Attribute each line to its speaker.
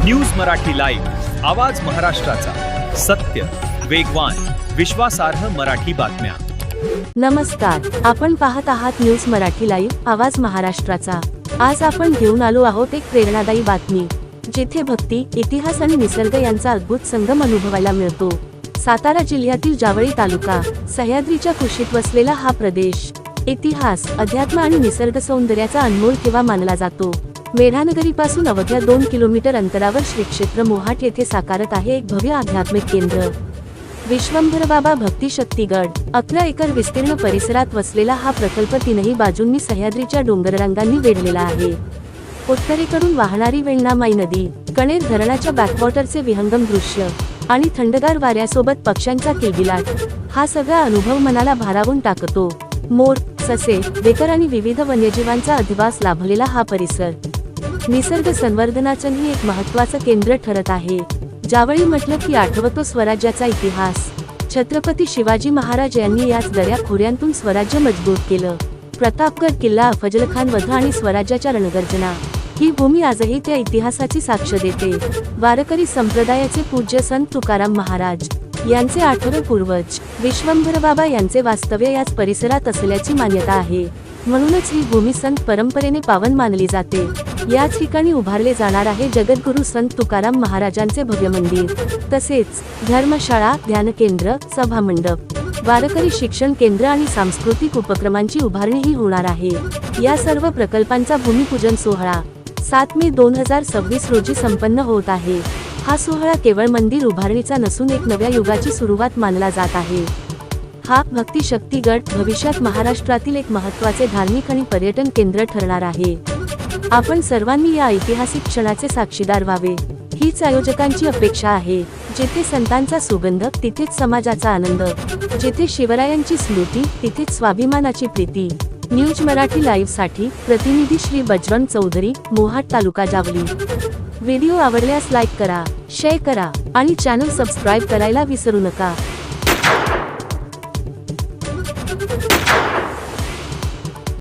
Speaker 1: News Marathi live, आवाज महाराष्ट्राचा, सत्य, वेगवान, विश्वासार्ह मराठी बातम्या।
Speaker 2: नमस्कार, आपण पाहत आहात न्यूज मराठी लाईव्ह, आवाज महाराष्ट्राचा। आज आपण घेऊन आलो आहोत एक प्रेरणादायी बातमी, जिथे भक्ती, इतिहास आणि निसर्ग यांचा अद्भुत संगम अनुभवायला मिळतो। सातारा जिल्ह्यातील जावळी तालुका, सह्याद्रीच्या कुशीत वसलेला हा प्रदेश इतिहास, अध्यात्म आणि निसर्ग सौंदर्याचा अनमोल ठेवा मानला जातो। मेढानगरीपासून अवघ्या 2 किलोमीटर अंतरावर श्री क्षेत्र मोहाट येथे साकारत आहे एक भव्य आध्यात्मिक केंद्र, विश्वंभर बाबा भक्ती शक्ती गड। 11 एकर विस्तीर्ण परिसरात वसलेला हा प्रकल्प तीनही बाजूंनी सह्याद्रीच्या डोंगररांगांनी वेढलेला आहे। उत्तरेकडून वाहणारी वेण्णामाई नदी, कणेर धरणाच्या बॅकवॉटरचे विहंगम दृश्य आणि थंडगार वाऱ्यासोबत पक्ष्यांचा किलबिलाट, हा सगळा अनुभव मनाला भारावून टाकतो। मोर, ससे, बेकर आणि विविध वन्यजीवांचा अधिवास लाभलेला हा परिसर निसर्ग संवर्धनाचंही एक महत्त्वाचं केंद्र ठरत आहे। जावळी म्हटलं की आठवतो स्वराज्याचा इतिहास। छत्रपती शिवाजी महाराज यांनी याच दऱ्या खोऱ्यांतून स्वराज्य मजबूत केलं। प्रतापगड किल्ला, अफजलखान वध आणि स्वराज्याच्या रणगर्जना, ही भूमी आजही त्या इतिहासाची साक्ष देते। वारकरी संप्रदायाचे पूज्य संत तुकाराम महाराज यांचे 8वे पूर्वज विश्वंभर बाबा यांचे वास्तव्य याच परिसरात असल्याची मान्यता आहे। म्हणूनच ही भूमी संत परंपरेने पावन मानली जाते। याच ठिकाणी उभारले जाणार आहे जगद्गुरू संत तुकाराम महाराजांचे भव्य मंदिर, तसेच धर्मशाळा, ध्यान केंद्र, सभा मंडप, वारकरी शिक्षण केंद्र आणि सांस्कृतिक उपक्रमांची उभारणीही होणार आहे। या सर्व प्रकल्पांचा भूमिपूजन सोहळा 7 मे 2026 रोजी संपन्न होत आहे। हा सोहळा केवळ मंदिर उभारणीचा नसून एक नव्या युगाची सुरुवात मानला जात आहे। हा भक्ती शक्ती गड भविष्यात महाराष्ट्रातील एक महत्त्वाचे धार्मिक आणि पर्यटन केंद्र ठरणार आहे। आपण सर्वांनी या ऐतिहासिक क्षणाचे साक्षीदार व्हावे, हीच आयोजकांची अपेक्षा आहे। जिथे संतांचा सुगंध, तिथेच समाजाचा आनंद, जिथे शिवरायांची स्मृती, तिथेच स्वाभिमानाची प्रीती। न्यूज मराठी लाईव्ह साठी प्रतिनिधी श्री बजरंग चौधरी, मोहाट तालुका जावली। व्हिडिओ आवडल्यास लाईक करा, शेअर करा आणि चॅनल सबस्क्राईब करायला विसरू नका।